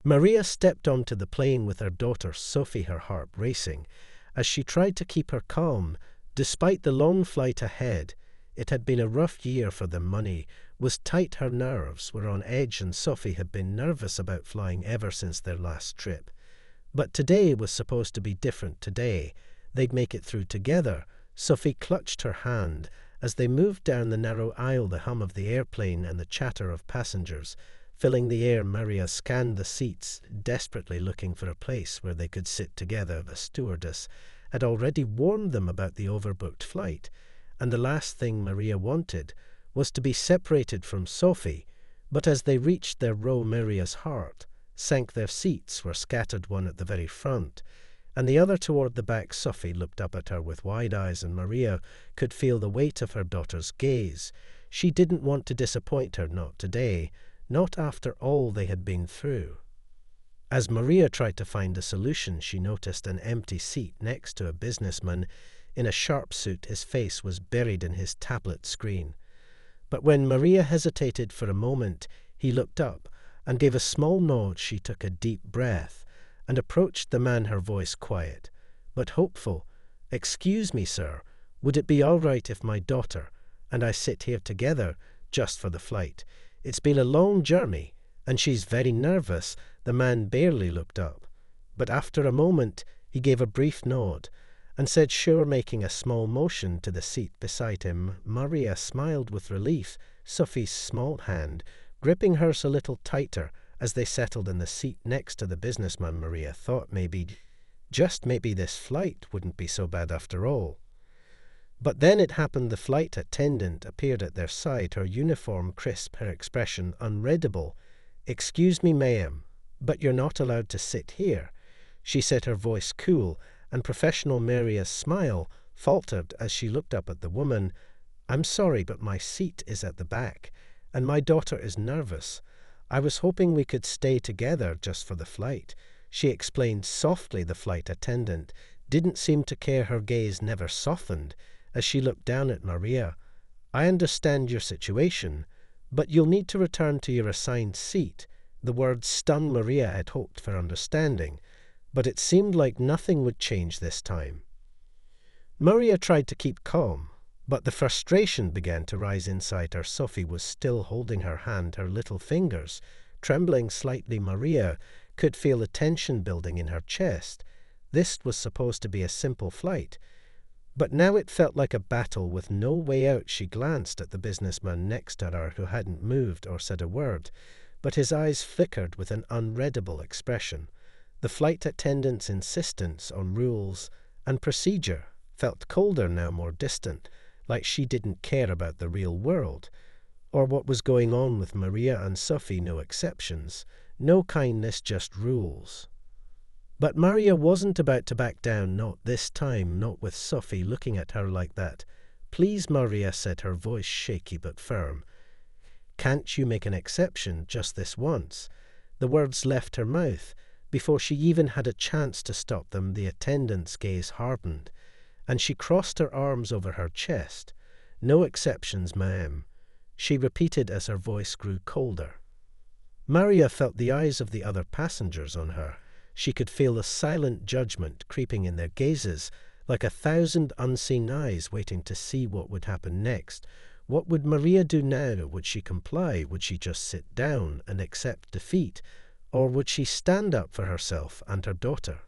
Maria stepped onto the plane with her daughter Sophie, her heart racing, as she tried to keep her calm. Despite the long flight ahead, it had been a rough year for them. Money was tight, her nerves were on edge, and Sophie had been nervous about flying ever since their last trip. But today was supposed to be different. Today, they'd make it through together. Sophie clutched her hand as they moved down the narrow aisle, the hum of the airplane and the chatter of passengers filling the air. Maria scanned the seats, desperately looking for a place where they could sit together. The stewardess had already warned them about the overbooked flight, and the last thing Maria wanted was to be separated from Sophie. But as they reached their row, Maria's heart sank. Their seats were scattered, one at the very front and the other toward the back. Sophie looked up at her with wide eyes, and Maria could feel the weight of her daughter's gaze. She didn't want to disappoint her, not today, not after all they had been through. As Maria tried to find a solution, she noticed an empty seat next to a businessman in a sharp suit. His face was buried in his tablet screen. But when Maria hesitated for a moment, he looked up and gave a small nod. She took a deep breath and approached the man, her voice quiet but hopeful. "Excuse me, sir, would it be all right if my daughter and I sit here together just for the flight? It's been a long journey, and she's very nervous." The man barely looked up, but after a moment he gave a brief nod and said sure, making a small motion to the seat beside him. Maria smiled with relief, Sophie's small hand gripping hers a little tighter as they settled in the seat next to the businessman. Maria thought maybe, just maybe, this flight wouldn't be so bad after all. But then it happened. The flight attendant appeared at their side, her uniform crisp, her expression unreadable. "Excuse me, ma'am, but you're not allowed to sit here," she said, her voice cool and professional. Maria's smile faltered as she looked up at the woman. "I'm sorry, but my seat is at the back, and my daughter is nervous. I was hoping we could stay together just for the flight," she explained softly. The flight attendant didn't seem to care. Her gaze never softened as she looked down at Maria. "I understand your situation, but you'll need to return to your assigned seat." The words stunned Maria. Had hoped for understanding, but it seemed like nothing would change this time. Maria tried to keep calm, but the frustration began to rise inside her. Sophie was still holding her hand, her little fingers trembling slightly. Maria could feel the tension building in her chest. This was supposed to be a simple flight, but now it felt like a battle with no way out. She glanced at the businessman next to her, who hadn't moved or said a word, but his eyes flickered with an unreadable expression. The flight attendant's insistence on rules and procedure felt colder now, more distant, like she didn't care about the real world or what was going on with Maria and Sophie. No exceptions, no kindness, just rules. But Maria wasn't about to back down, not this time, not with Sophie looking at her like that. "Please," Maria said, her voice shaky but firm. "Can't you make an exception just this once?" The words left her mouth before she even had a chance to stop them. The attendant's gaze hardened, and she crossed her arms over her chest. "No exceptions, ma'am," she repeated as her voice grew colder. Maria felt the eyes of the other passengers on her. She could feel the silent judgment creeping in their gazes, like 1,000 unseen eyes waiting to see what would happen next. What would Maria do now? Would she comply? Would she just sit down and accept defeat? Or would she stand up for herself and her daughter?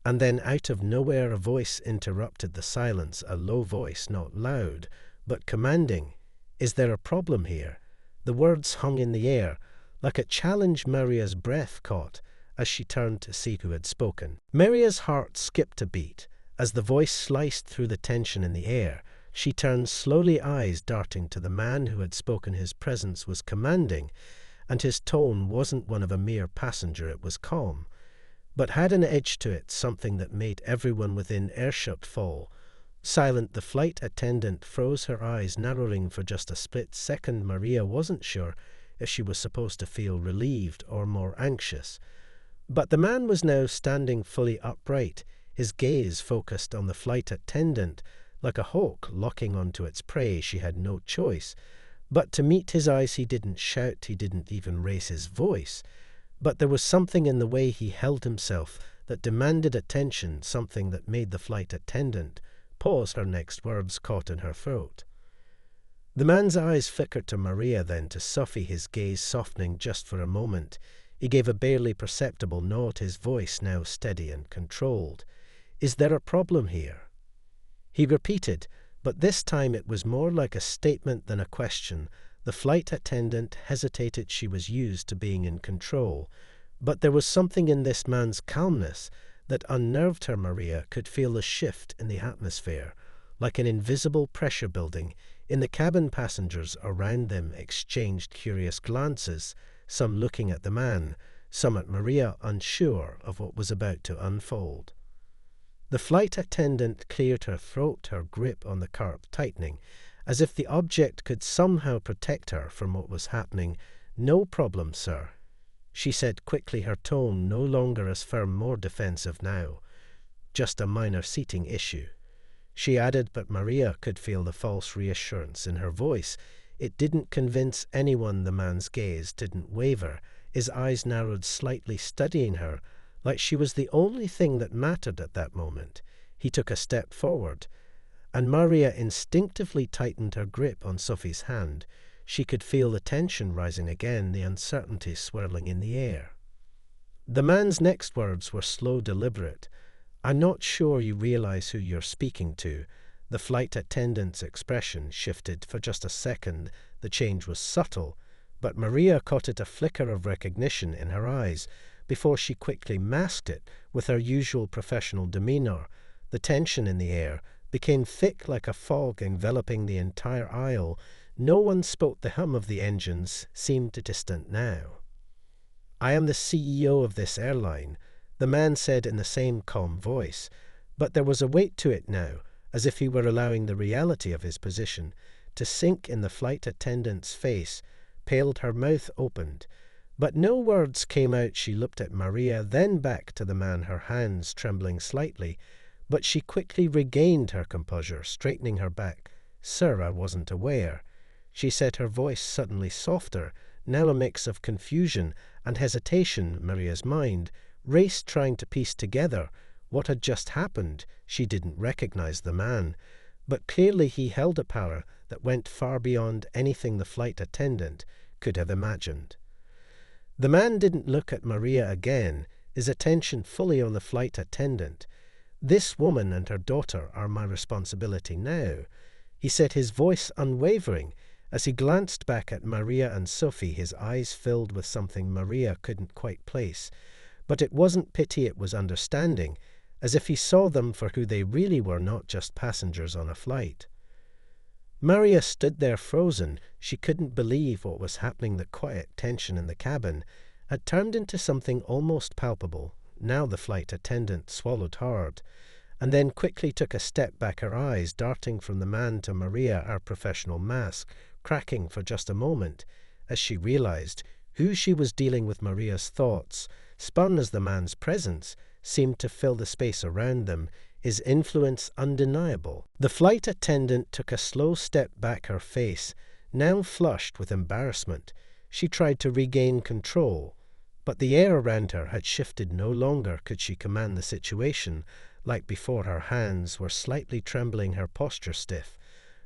And then out of nowhere a voice interrupted the silence, a low voice, not loud, but commanding. "Is there a problem here?" The words hung in the air, like a challenge. Maria's breath caught as she turned to see who had spoken. Maria's heart skipped a beat as the voice sliced through the tension in the air. She turned slowly, eyes darting to the man who had spoken. His presence was commanding, and his tone wasn't one of a mere passenger. It was calm, but had an edge to it, something that made everyone within earshot fall silent. The flight attendant froze, her eyes narrowing for just a split second. Maria wasn't sure if she was supposed to feel relieved or more anxious. But the man was now standing fully upright, his gaze focused on the flight attendant, like a hawk locking onto its prey. She had no choice but to meet his eyes. He didn't shout, he didn't even raise his voice, But there was something in the way he held himself that demanded attention, something that made the flight attendant pause, her next words caught in her throat. The man's eyes flickered to Maria, then to Sophie, his gaze softening just for a moment. He gave a barely perceptible nod, his voice now steady and controlled. "Is there a problem here?" He repeated, but this time it was more like a statement than a question. The flight attendant hesitated. She was used to being in control. But there was something in this man's calmness that unnerved her. Maria could feel a shift in the atmosphere, like an invisible pressure building. In the cabin, passengers around them exchanged curious glances, some looking at the man, some at Maria, unsure of what was about to unfold. The flight attendant cleared her throat, her grip on the curb tightening, as if the object could somehow protect her from what was happening. "No problem, sir," she said quickly, her tone no longer as firm, more defensive now. "Just a minor seating issue." She added, but Maria could feel the false reassurance in her voice. It didn't convince anyone. The man's gaze didn't waver. His eyes narrowed slightly, studying her, like she was the only thing that mattered at that moment. He took a step forward, and Maria instinctively tightened her grip on Sophie's hand. She could feel the tension rising again, the uncertainty swirling in the air. The man's next words were slow, deliberate. "I'm not sure you realize who you're speaking to." The flight attendant's expression shifted for just a second. The change was subtle, but Maria caught it, a flicker of recognition in her eyes, before she quickly masked it with her usual professional demeanor. The tension in the air became thick, like a fog enveloping the entire aisle. No one spoke. The hum of the engines seemed distant now. "I am the CEO of this airline," the man said in the same calm voice, but there was a weight to it now, as if he were allowing the reality of his position to sink in. The flight attendant's face paled, her mouth opened, but no words came out. She looked at Maria, then back to the man, her hands trembling slightly, but she quickly regained her composure, straightening her back. "Sir, I wasn't aware," she said, her voice suddenly softer, now a mix of confusion and hesitation. Maria's mind raced, trying to piece together what had just happened. She didn't recognize the man, but clearly he held a power that went far beyond anything the flight attendant could have imagined. The man didn't look at Maria again, his attention fully on the flight attendant. "This woman and her daughter are my responsibility now," he said, his voice unwavering. As he glanced back at Maria and Sophie, his eyes filled with something Maria couldn't quite place. But it wasn't pity, it was understanding, as if he saw them for who they really were, not just passengers on a flight. Maria stood there frozen. She couldn't believe what was happening. The quiet tension in the cabin had turned into something almost palpable. Now the flight attendant swallowed hard, and then quickly took a step back, her eyes darting from the man to Maria, her professional mask cracking for just a moment as she realized who she was dealing with. Maria's thoughts spun as the man's presence seemed to fill the space around them, his influence undeniable. The flight attendant took a slow step back, her face now flushed with embarrassment. She tried to regain control, but the air around her had shifted. No longer could she command the situation like before. Her hands were slightly trembling, her posture stiff.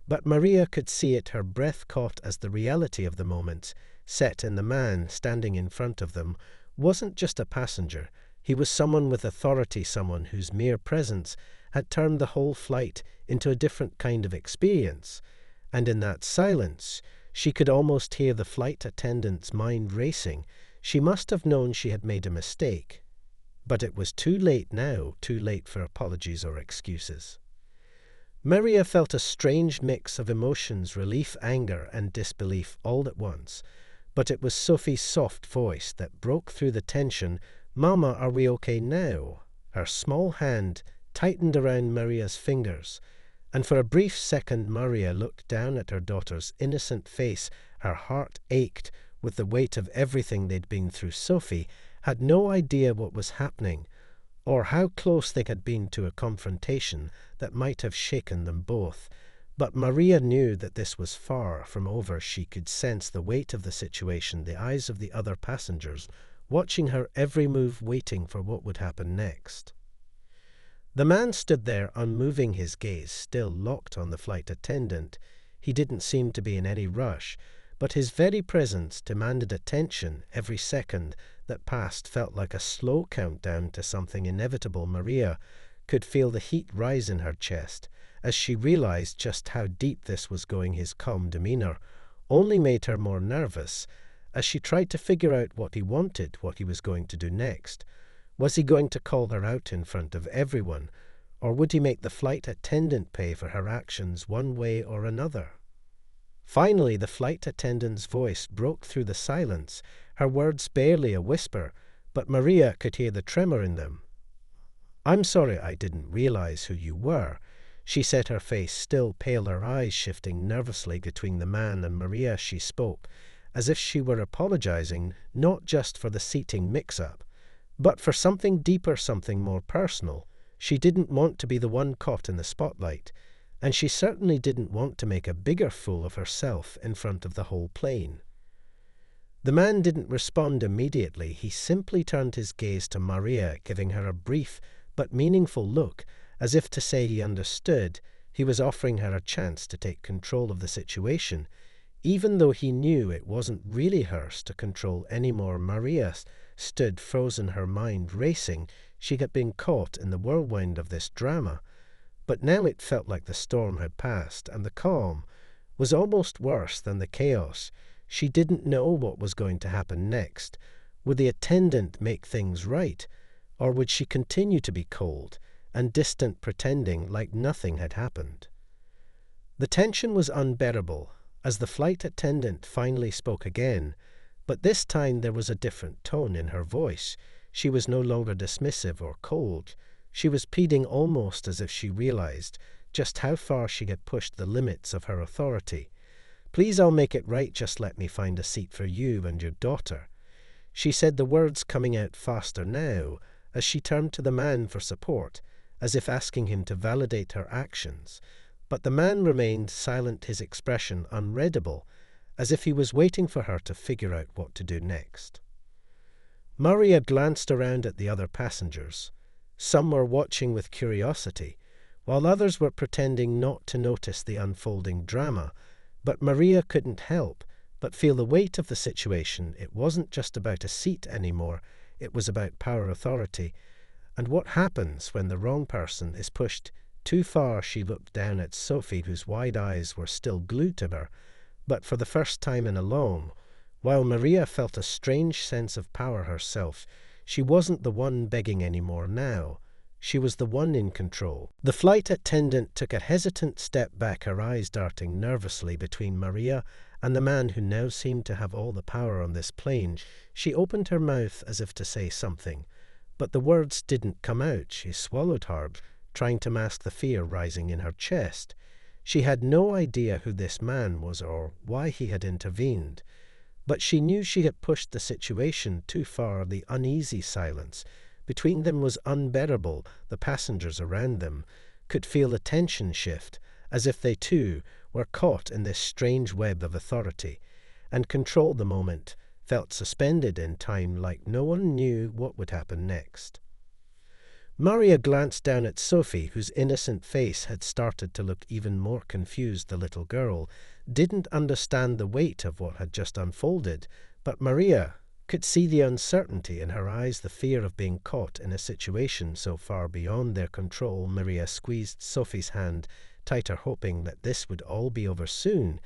But Maria could see it, her breath caught, as the reality of the moment set in. The man standing in front of them wasn't just a passenger. He was someone with authority, someone whose mere presence had turned the whole flight into a different kind of experience. And in that silence, she could almost hear the flight attendant's mind racing. She must have known she had made a mistake. But it was too late now, too late for apologies or excuses. Maria felt a strange mix of emotions, relief, anger, and disbelief all at once. But it was Sophie's soft voice that broke through the tension. "Mama, are we okay now?" Her small hand tightened around Maria's fingers, and for a brief second Maria looked down at her daughter's innocent face. Her heart ached with the weight of everything they'd been through. Sophie had no idea what was happening, or how close they had been to a confrontation that might have shaken them both. But Maria knew that this was far from over. She could sense the weight of the situation. The eyes of the other passengers watching her every move, waiting for what would happen next. The man stood there, unmoving, his gaze still locked on the flight attendant. He didn't seem to be in any rush, but his very presence demanded attention. Every second that passed felt like a slow countdown to something inevitable. Maria could feel the heat rise in her chest as she realized just how deep this was going. His calm demeanor only made her more nervous as she tried to figure out what he wanted, what he was going to do next. Was he going to call her out in front of everyone, or would he make the flight attendant pay for her actions one way or another? Finally, the flight attendant's voice broke through the silence, her words barely a whisper, but Maria could hear the tremor in them. "I'm sorry, I didn't realize who you were," she said, her face still pale, her eyes shifting nervously between the man and Maria. She spoke as if she were apologizing, not just for the seating mix-up, but for something deeper, something more personal. She didn't want to be the one caught in the spotlight, and she certainly didn't want to make a bigger fool of herself in front of the whole plane. The man didn't respond immediately. He simply turned his gaze to Maria, giving her a brief but meaningful look, as if to say he understood. He was offering her a chance to take control of the situation, even though he knew it wasn't really hers to control anymore. Maria stood frozen, her mind racing. She had been caught in the whirlwind of this drama, but now it felt like the storm had passed, and the calm was almost worse than the chaos. She didn't know what was going to happen next. Would the attendant make things right, or would she continue to be cold and distant, pretending like nothing had happened? The tension was unbearable as the flight attendant finally spoke again, but this time there was a different tone in her voice. She was no longer dismissive or cold. She was pleading, almost as if she realized just how far she had pushed the limits of her authority. "Please, I'll make it right. Just let me find a seat for you and your daughter." She said, the words coming out faster now as she turned to the man for support, as if asking him to validate her actions. But the man remained silent, his expression unreadable, as if he was waiting for her to figure out what to do next. Maria glanced around at the other passengers. Some were watching with curiosity, while others were pretending not to notice the unfolding drama. But Maria couldn't help but feel the weight of the situation. It wasn't just about a seat anymore. It was about power, authority, and what happens when the wrong person is pushed too far. She looked down at Sophie, whose wide eyes were still glued to her, but for the first time in a long while Maria felt a strange sense of power herself. She wasn't the one begging anymore now. She was the one in control. The flight attendant took a hesitant step back, her eyes darting nervously between Maria and the man who now seemed to have all the power on this plane. She opened her mouth as if to say something, but the words didn't come out. She swallowed hard, trying to mask the fear rising in her chest. She had no idea who this man was or why he had intervened, but she knew she had pushed the situation too far. The uneasy silence between them was unbearable. The passengers around them could feel the tension shift, as if they too were caught in this strange web of authority and control. The moment felt suspended in time, like no one knew what would happen next. Maria glanced down at Sophie, whose innocent face had started to look even more confused. The little girl didn't understand the weight of what had just unfolded, but Maria could see the uncertainty in her eyes, the fear of being caught in a situation so far beyond their control. Maria squeezed Sophie's hand tighter, hoping that this would all be over soon,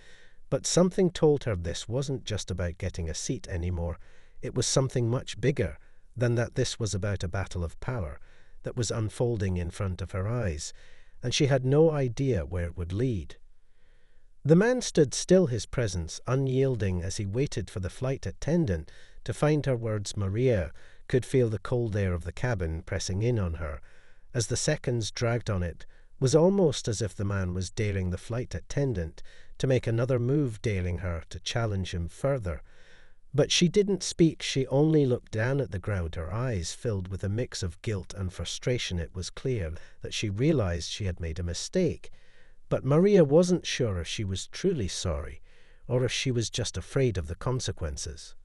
but something told her this wasn't just about getting a seat anymore. It was something much bigger than that. This was about a battle of power that was unfolding in front of her eyes, and she had no idea where it would lead. The man stood still, his presence unyielding, as he waited for the flight attendant to find her words. Maria could feel the cold air of the cabin pressing in on her as the seconds dragged on. It was almost as if the man was daring the flight attendant to make another move, daring her to challenge him further. But she didn't speak. She only looked down at the ground, her eyes filled with a mix of guilt and frustration. It was clear that she realized she had made a mistake, but Maria wasn't sure if she was truly sorry or if she was just afraid of the consequences.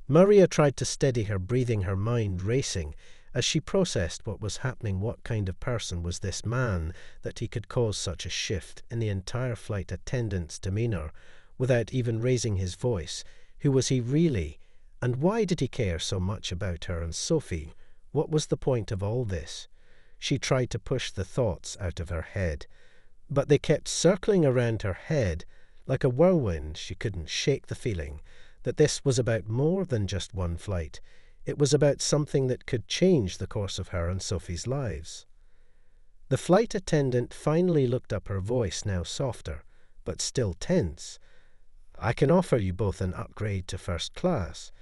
Maria tried to steady her breathing, her mind racing, as she processed what was happening. What kind of person was this man that he could cause such a shift in the entire flight attendant's demeanor without even raising his voice? Who was he really? And why did he care so much about her and Sophie? What was the point of all this? She tried to push the thoughts out of her head, but they kept circling around her head like a whirlwind. She couldn't shake the feeling that this was about more than just one flight. It was about something that could change the course of her and Sophie's lives. The flight attendant finally looked up, her voice now softer, but still tense. "I can offer you both an upgrade to first class."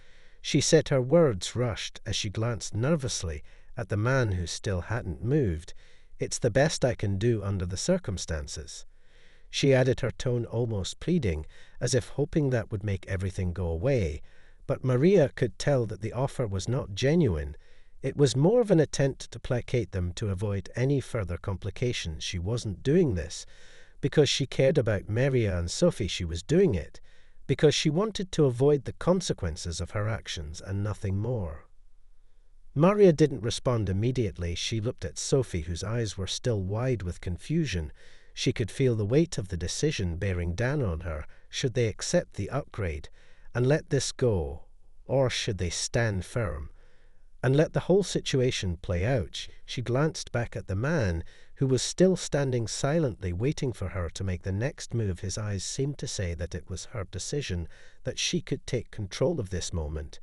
She said, her words rushed as she glanced nervously at the man who still hadn't moved. "It's the best I can do under the circumstances." She added, her tone almost pleading, as if hoping that would make everything go away. But Maria could tell that the offer was not genuine. It was more of an attempt to placate them to avoid any further complications. She wasn't doing this because she cared about Maria and Sophie. She was doing it because she wanted to avoid the consequences of her actions and nothing more. Maria didn't respond immediately. She looked at Sophie, whose eyes were still wide with confusion. She could feel the weight of the decision bearing down on her. Should they accept the upgrade and let this go, or should they stand firm and let the whole situation play out? She glanced back at the man, who was still standing silently waiting for her to make the next move. His eyes seemed to say that it was her decision, that she could take control of this moment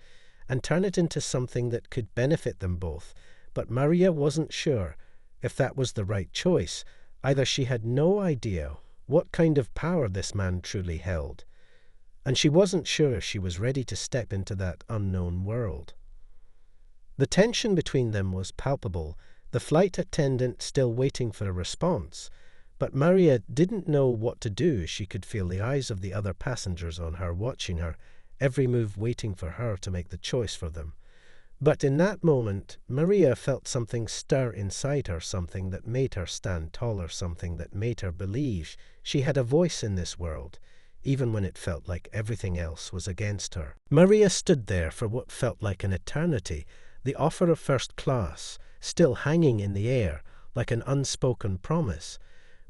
and turn it into something that could benefit them both. But Maria wasn't sure if that was the right choice. Either she had no idea what kind of power this man truly held, and she wasn't sure if she was ready to step into that unknown world. The tension between them was palpable, the flight attendant still waiting for a response. But Maria didn't know what to do. She could feel the eyes of the other passengers on her, watching her, every move waiting for her to make the choice for them. But in that moment, Maria felt something stir inside her, something that made her stand taller, something that made her believe she had a voice in this world, even when it felt like everything else was against her. Maria stood there for what felt like an eternity, the offer of first class still hanging in the air like an unspoken promise.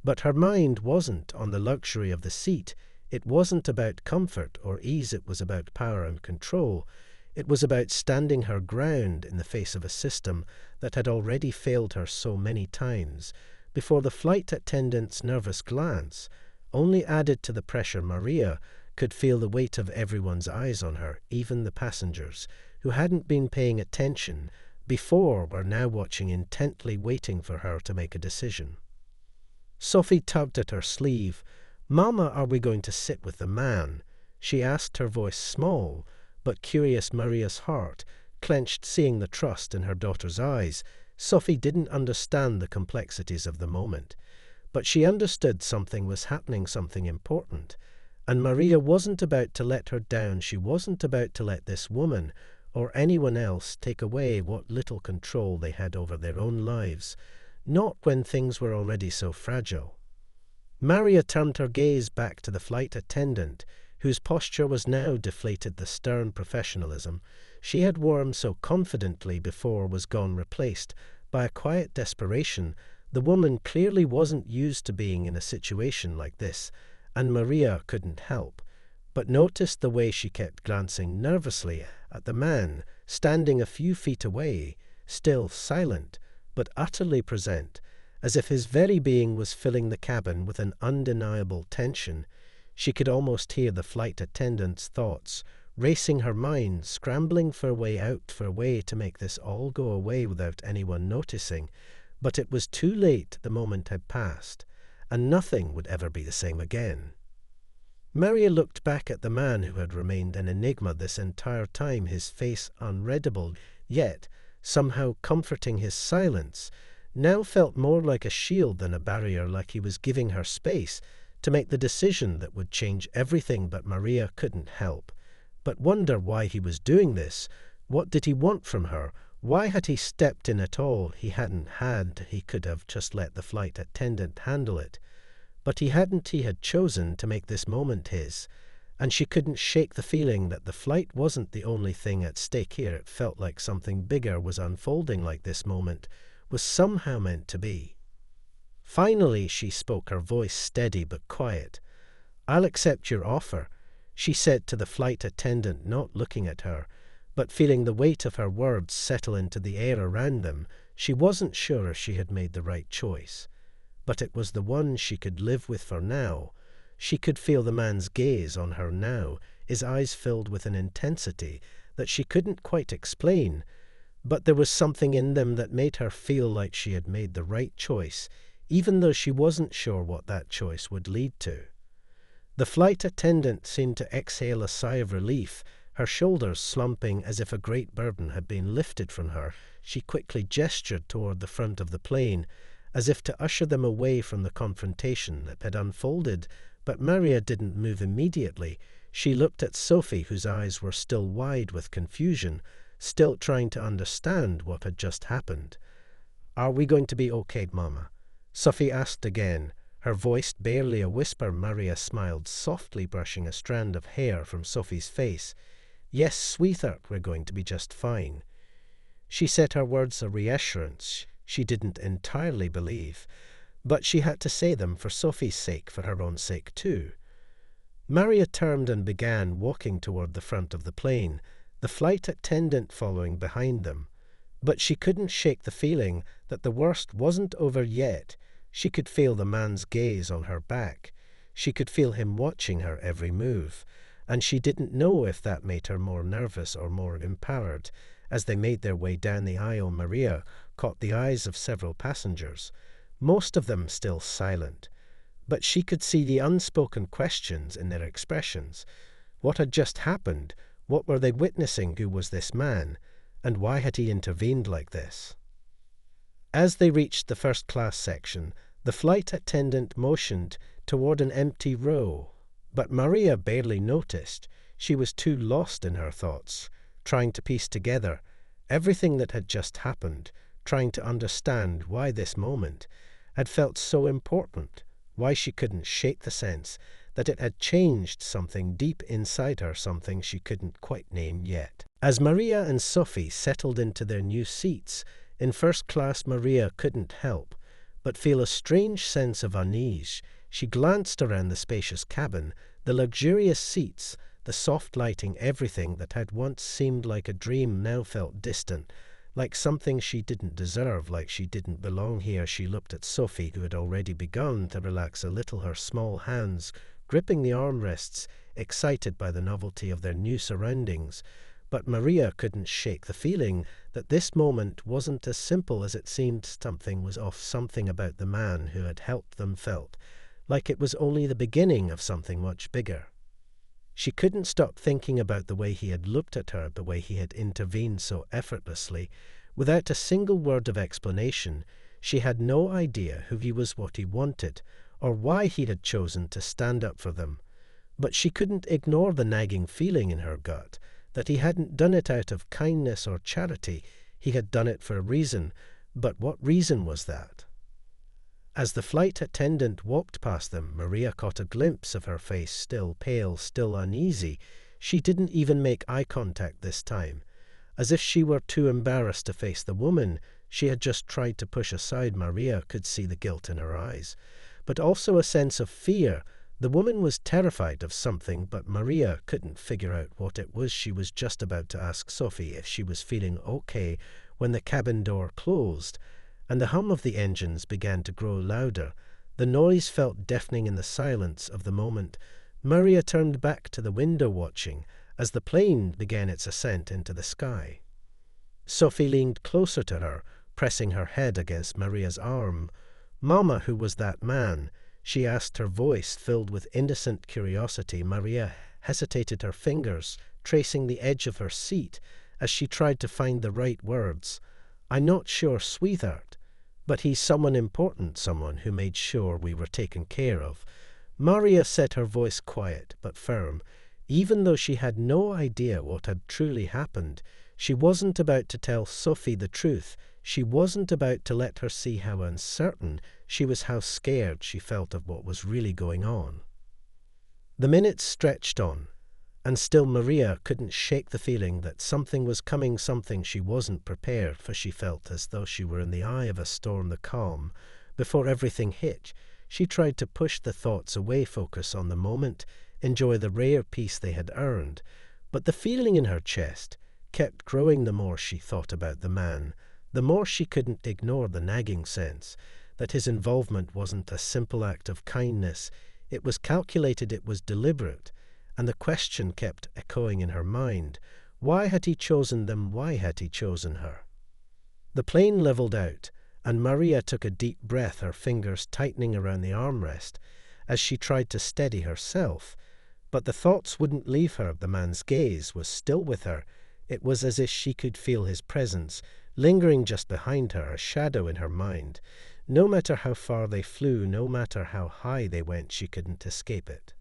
But her mind wasn't on the luxury of the seat. It wasn't about comfort or ease. It was about power and control. It was about standing her ground in the face of a system that had already failed her so many times. Before the flight attendant's nervous glance only added to the pressure, Maria could feel the weight of everyone's eyes on her. Even the passengers who hadn't been paying attention before were now watching intently, waiting for her to make a decision. Sophie tugged at her sleeve. "Mama, are we going to sit with the man?" she asked, her voice small but curious. Maria's heart clenched, seeing the trust in her daughter's eyes. Sophie didn't understand the complexities of the moment, but she understood something was happening, something important. And Maria wasn't about to let her down. She wasn't about to let this woman or anyone else take away what little control they had over their own lives, not when things were already so fragile. Maria turned her gaze back to the flight attendant, whose posture was now deflated. The stern professionalism she had worn so confidently before was gone, replaced by a quiet desperation. The woman clearly wasn't used to being in a situation like this, and Maria couldn't help but notice the way she kept glancing nervously at the man standing a few feet away, still silent but utterly present, as if his very being was filling the cabin with an undeniable tension. She could almost hear the flight attendant's thoughts racing her mind, scrambling for a way out, for a way to make this all go away without anyone noticing. But it was too late. The moment had passed, and nothing would ever be the same again. Maria looked back at the man who had remained an enigma this entire time, his face unreadable, yet somehow comforting. His silence now felt more like a shield than a barrier, like he was giving her space to make the decision that would change everything. But Maria couldn't help but wonder why he was doing this. What did he want from her? Why had he stepped in at all? He could have just let the flight attendant handle it. But he hadn't. He had chosen to make this moment his, and she couldn't shake the feeling that the flight wasn't the only thing at stake here. It felt like something bigger was unfolding, like this moment was somehow meant to be. Finally, she spoke, her voice steady but quiet. "I'll accept your offer," she said to the flight attendant, not looking at her, but feeling the weight of her words settle into the air around them. She wasn't sure if she had made the right choice, but it was the one she could live with for now. She could feel the man's gaze on her now, his eyes filled with an intensity that she couldn't quite explain, but there was something in them that made her feel like she had made the right choice, even though she wasn't sure what that choice would lead to. The flight attendant seemed to exhale a sigh of relief, her shoulders slumping as if a great burden had been lifted from her. She quickly gestured toward the front of the plane, as if to usher them away from the confrontation that had unfolded, but Maria didn't move immediately. She looked at Sophie, whose eyes were still wide with confusion, still trying to understand what had just happened. "Are we going to be okay, Mama?" Sophie asked again, her voice barely a whisper. Maria smiled softly, brushing a strand of hair from Sophie's face. "Yes, sweetheart, we're going to be just fine." She said her words a reassurance she didn't entirely believe, but she had to say them for Sophie's sake, for her own sake too. Maria turned and began walking toward the front of the plane, the flight attendant following behind them. But she couldn't shake the feeling that the worst wasn't over yet. She could feel the man's gaze on her back. She could feel him watching her every move, and she didn't know if that made her more nervous or more empowered. As they made their way down the aisle, Maria caught the eyes of several passengers, most of them still silent, but she could see the unspoken questions in their expressions. What had just happened? What were they witnessing? Who was this man? And why had he intervened like this? As they reached the first-class section, the flight attendant motioned toward an empty row, but Maria barely noticed. She was too lost in her thoughts, trying to piece together everything that had just happened, trying to understand why this moment had felt so important, why she couldn't shake the sense that it had changed something deep inside her, something she couldn't quite name yet. As Maria and Sophie settled into their new seats in first class, Maria couldn't help but feel a strange sense of unease. She glanced around the spacious cabin, the luxurious seats, the soft lighting. Everything that had once seemed like a dream now felt distant, like something she didn't deserve, like she didn't belong here. She looked at Sophie, who had already begun to relax a little, her small hands gripping the armrests, excited by the novelty of their new surroundings. But Maria couldn't shake the feeling that this moment wasn't as simple as it seemed. Something was off. Something about the man who had helped them felt like it was only the beginning of something much bigger. She couldn't stop thinking about the way he had looked at her, the way he had intervened so effortlessly, without a single word of explanation. She had no idea who he was, what he wanted, or why he had chosen to stand up for them. But she couldn't ignore the nagging feeling in her gut that he hadn't done it out of kindness or charity. He had done it for a reason. But what reason was that? As the flight attendant walked past them, Maria caught a glimpse of her face, still pale, still uneasy. She didn't even make eye contact this time, as if she were too embarrassed to face the woman she had just tried to push aside. Maria could see the guilt in her eyes, but also a sense of fear. The woman was terrified of something, but Maria couldn't figure out what it was. She was just about to ask Sophie if she was feeling okay when the cabin door closed and the hum of the engines began to grow louder. The noise felt deafening in the silence of the moment. Maria turned back to the window, watching as the plane began its ascent into the sky. Sophie leaned closer to her, pressing her head against Maria's arm. "Mama, who was that man?" she asked, her voice filled with innocent curiosity. Maria hesitated, her fingers tracing the edge of her seat as she tried to find the right words. "I'm not sure, sweetheart, but he's someone important, someone who made sure we were taken care of." Maria said, her voice quiet but firm. Even though she had no idea what had truly happened, she wasn't about to tell Sophie the truth. She wasn't about to let her see how uncertain she was, how scared she felt of what was really going on. The minutes stretched on, and still Maria couldn't shake the feeling that something was coming, something she wasn't prepared for. She felt as though she were in the eye of a storm. The calm before everything hit. She tried to push the thoughts away, focus on the moment, enjoy the rare peace they had earned. But the feeling in her chest kept growing. The more she thought about the man, the more she couldn't ignore the nagging sense that his involvement wasn't a simple act of kindness. It was calculated, it was deliberate. And the question kept echoing in her mind. Why had he chosen them? Why had he chosen her? The plane leveled out, and Maria took a deep breath, her fingers tightening around the armrest as she tried to steady herself. But the thoughts wouldn't leave her. The man's gaze was still with her. It was as if she could feel his presence, lingering just behind her, a shadow in her mind. No matter how far they flew, no matter how high they went, she couldn't escape it.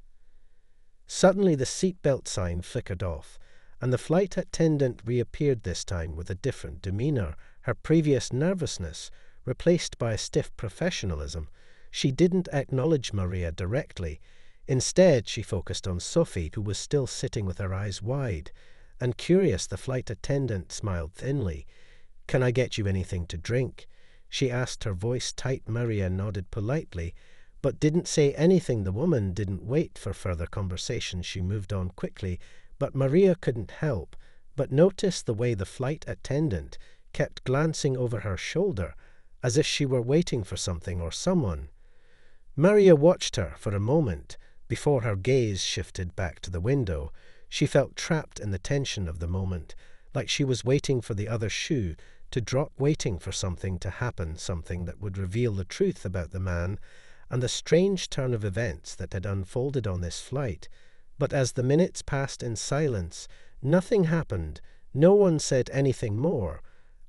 Suddenly the seatbelt sign flickered off, and the flight attendant reappeared, this time with a different demeanor, her previous nervousness replaced by a stiff professionalism. She didn't acknowledge Maria directly. Instead, she focused on Sophie, who was still sitting with her eyes wide. And curious, the flight attendant smiled thinly. "Can I get you anything to drink?" she asked, her voice tight. Maria nodded politely, but didn't say anything. The woman didn't wait for further conversation. She moved on quickly, but Maria couldn't help but notice the way the flight attendant kept glancing over her shoulder, as if she were waiting for something or someone. Maria watched her for a moment before her gaze shifted back to the window. She felt trapped in the tension of the moment, like she was waiting for the other shoe to drop, waiting for something to happen, something that would reveal the truth about the man and the strange turn of events that had unfolded on this flight. But as the minutes passed in silence, nothing happened. No one said anything more,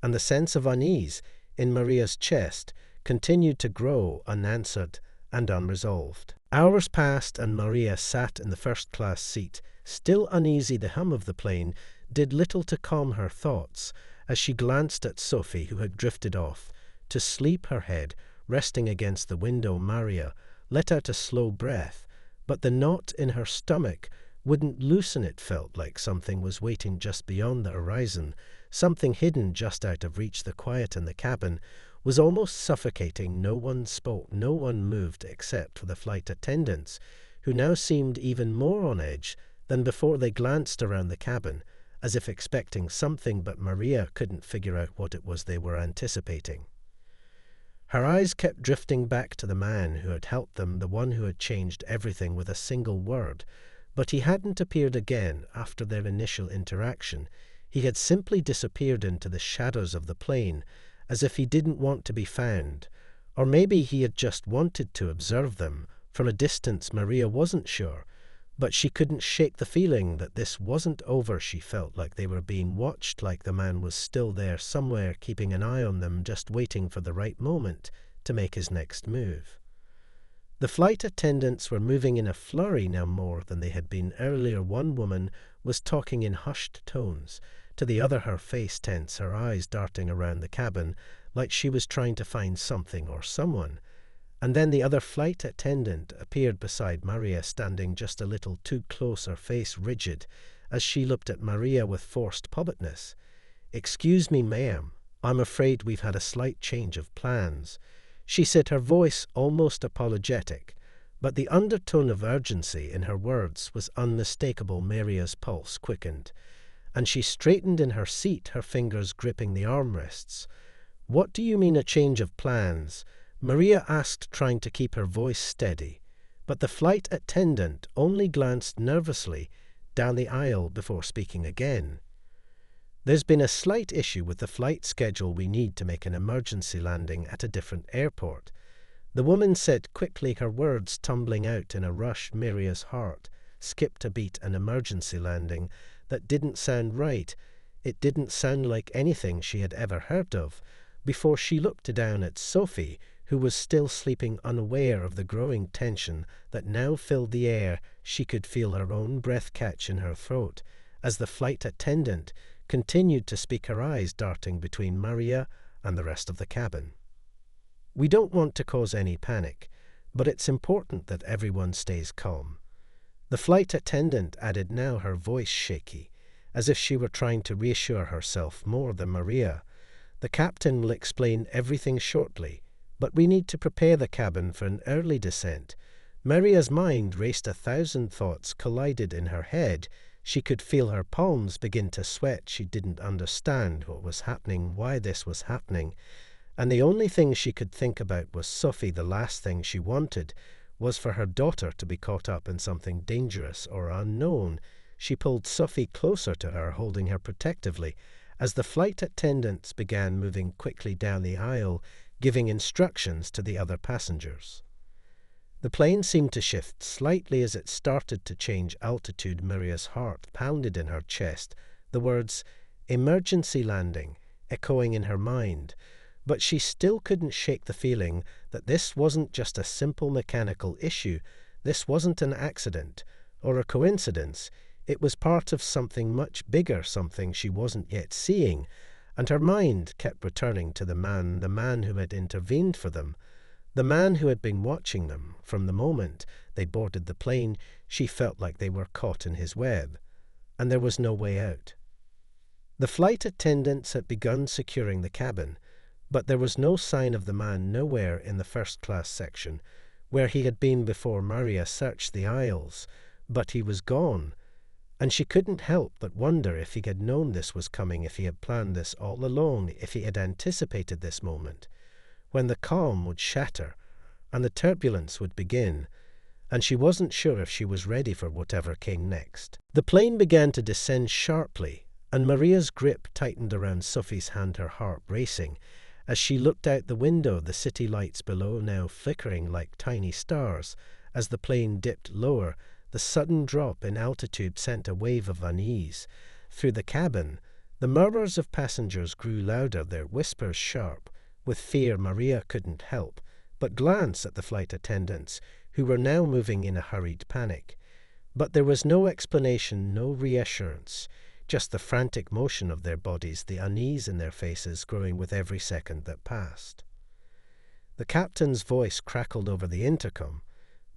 and the sense of unease in Maria's chest continued to grow, unanswered and unresolved. Hours passed, and Maria sat in the first-class seat, still uneasy. The hum of the plane did little to calm her thoughts as she glanced at Sophie, who had drifted off to sleep, her head resting against the window. Maria let out a slow breath, but the knot in her stomach wouldn't loosen. It felt like something was waiting just beyond the horizon, something hidden just out of reach. The quiet in the cabin was almost suffocating. No one spoke, no one moved except for the flight attendants, who now seemed even more on edge than before. They glanced around the cabin as if expecting something, but Maria couldn't figure out what it was they were anticipating. Her eyes kept drifting back to the man who had helped them, the one who had changed everything with a single word. But he hadn't appeared again after their initial interaction. He had simply disappeared into the shadows of the plane, as if he didn't want to be found. Or maybe he had just wanted to observe them from a distance. Maria wasn't sure, but she couldn't shake the feeling that this wasn't over. She felt like they were being watched, like the man was still there somewhere, keeping an eye on them, just waiting for the right moment to make his next move. The flight attendants were moving in a flurry now, more than they had been earlier. One woman was talking in hushed tones to the other, her face tense, her eyes darting around the cabin like she was trying to find something or someone. And then the other flight attendant appeared beside Maria, standing just a little too close, her face rigid as she looked at Maria with forced politeness. "Excuse me, ma'am, I'm afraid we've had a slight change of plans," she said, her voice almost apologetic, but the undertone of urgency in her words was unmistakable. Maria's pulse quickened, and she straightened in her seat, her fingers gripping the armrests. "What do you mean, a change of plans?" Maria asked, trying to keep her voice steady, but the flight attendant only glanced nervously down the aisle before speaking again. "There's been a slight issue with the flight schedule. We need to make an emergency landing at a different airport," the woman said quickly, her words tumbling out in a rush. Maria's heart skipped a beat. An emergency landing? That didn't sound right. It didn't sound like anything she had ever heard of. Before she looked down at Sophie, who was still sleeping, unaware of the growing tension that now filled the air. She could feel her own breath catch in her throat as the flight attendant continued to speak, her eyes darting between Maria and the rest of the cabin. "We don't want to cause any panic, but it's important that everyone stays calm. The flight attendant added, now her voice shaky, as if she were trying to reassure herself more than Maria. "The captain will explain everything shortly, but we need to prepare the cabin for an early descent." Maria's mind raced 1,000 thoughts collided in her head. She could feel her palms begin to sweat. She didn't understand what was happening, why this was happening. And the only thing she could think about was Sophie. The last thing she wanted was for her daughter to be caught up in something dangerous or unknown. She pulled Sophie closer to her, holding her protectively, as the flight attendants began moving quickly down the aisle, giving instructions to the other passengers. The plane seemed to shift slightly as it started to change altitude. Maria's heart pounded in her chest, the words "emergency landing" echoing in her mind. But she still couldn't shake the feeling that this wasn't just a simple mechanical issue. This wasn't an accident or a coincidence. It was part of something much bigger, something she wasn't yet seeing. And her mind kept returning to the man who had intervened for them. The man who had been watching them from the moment they boarded the plane. She felt like they were caught in his web, and there was no way out. The flight attendants had begun securing the cabin, but there was no sign of the man, nowhere in the first-class section, where he had been before Maria searched the aisles. But he was gone, and she couldn't help but wonder if he had known this was coming, if he had planned this all along, if he had anticipated this moment, when the calm would shatter and the turbulence would begin, and she wasn't sure if she was ready for whatever came next. The plane began to descend sharply, and Maria's grip tightened around Sophie's hand, her heart racing. As she looked out the window, the city lights below now flickering like tiny stars. As the plane dipped lower, the sudden drop in altitude sent a wave of unease through the cabin. The murmurs of passengers grew louder, their whispers sharp. With fear, Maria couldn't help but glance at the flight attendants, who were now moving in a hurried panic. But there was no explanation, no reassurance, just the frantic motion of their bodies, the unease in their faces growing with every second that passed. The captain's voice crackled over the intercom,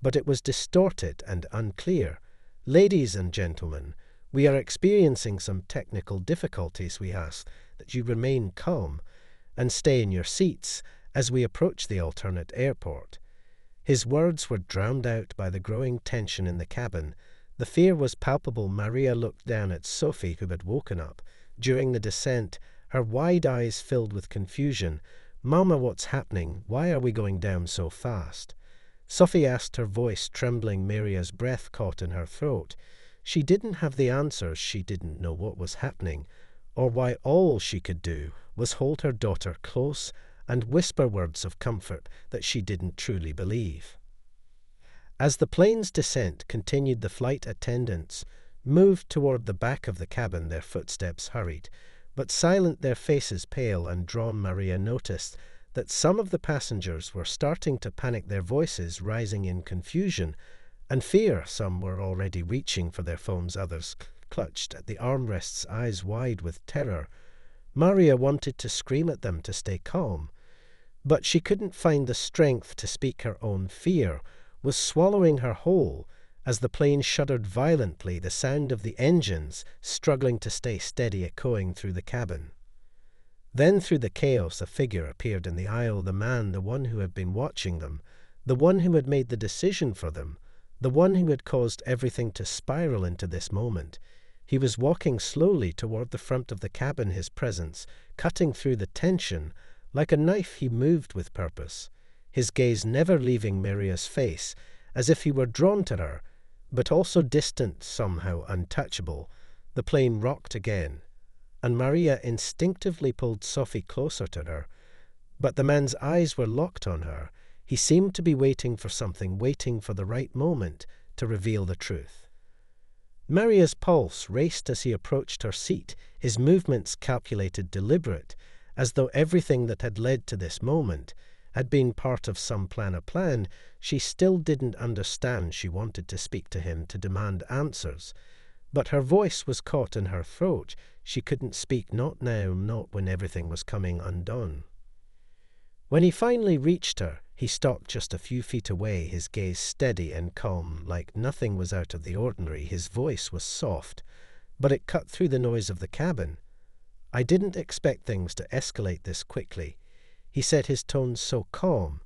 but it was distorted and unclear. "Ladies and gentlemen, we are experiencing some technical difficulties. We ask that you remain calm and stay in your seats as we approach the alternate airport." His words were drowned out by the growing tension in the cabin. The fear was palpable. Maria looked down at Sophie, who had woken up during the descent, her wide eyes filled with confusion. "Mama, what's happening? Why are we going down so fast?" Sophie asked, her voice trembling. Maria's breath caught in her throat. She didn't have the answers. She didn't know what was happening, or why. All she could do was hold her daughter close and whisper words of comfort that she didn't truly believe. As the plane's descent continued, the flight attendants moved toward the back of the cabin, their footsteps hurried, but silent, their faces pale and drawn. Maria noticed that some of the passengers were starting to panic, their voices rising in confusion and fear. Some were already reaching for their phones, others clutched at the armrests, eyes wide with terror. Maria wanted to scream at them to stay calm, but she couldn't find the strength to speak. Her own fear was swallowing her whole as the plane shuddered violently, the sound of the engines struggling to stay steady echoing through the cabin. Then through the chaos a figure appeared in the aisle, the man, the one who had been watching them, the one who had made the decision for them, the one who had caused everything to spiral into this moment. He was walking slowly toward the front of the cabin, his presence cutting through the tension. Like a knife he moved with purpose, his gaze never leaving Maria's face, as if he were drawn to her, but also distant, somehow untouchable. The plane rocked again, and Maria instinctively pulled Sophie closer to her. But the man's eyes were locked on her. He seemed to be waiting for something, waiting for the right moment to reveal the truth. Maria's pulse raced as he approached her seat, his movements calculated, deliberate, as though everything that had led to this moment had been part of some plan. She still didn't understand. She wanted to speak to him, to demand answers, but her voice was caught in her throat. She couldn't speak, not now, not when everything was coming undone. When he finally reached her, he stopped just a few feet away, his gaze steady and calm, like nothing was out of the ordinary. His voice was soft, but it cut through the noise of the cabin. "I didn't expect things to escalate this quickly," he said, his tone so calm.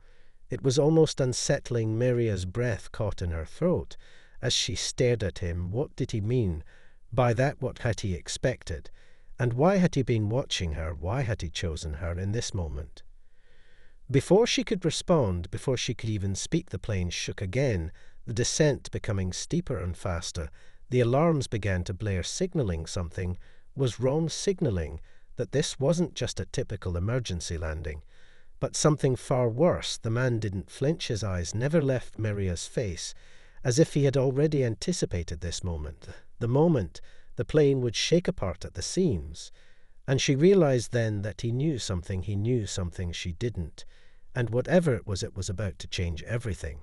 It was almost unsettling. Maria's breath caught in her throat as she stared at him. What did he mean by that? What had he expected? And why had he been watching her? Why had he chosen her in this moment? Before she could respond, before she could even speak, the plane shook again, the descent becoming steeper and faster. The alarms began to blare, signaling something was wrong, signaling that this wasn't just a typical emergency landing, but something far worse. The man didn't flinch. His eyes never left Maria's face, as if he had already anticipated this moment. The moment the plane would shake apart at the seams. And she realized then that he knew something she didn't, and whatever it was about to change everything.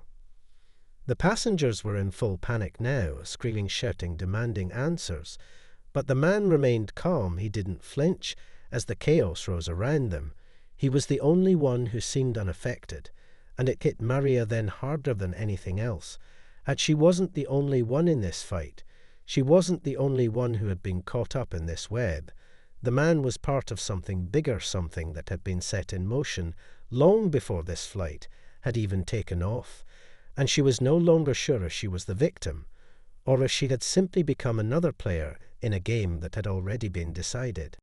The passengers were in full panic now, screaming, shouting, demanding answers. But the man remained calm. He didn't flinch as the chaos rose around them. He was the only one who seemed unaffected, and it hit Maria then harder than anything else. And she wasn't the only one in this fight. She wasn't the only one who had been caught up in this web. The man was part of something bigger, something that had been set in motion long before this flight had even taken off, and she was no longer sure if she was the victim, or if she had simply become another player in a game that had already been decided.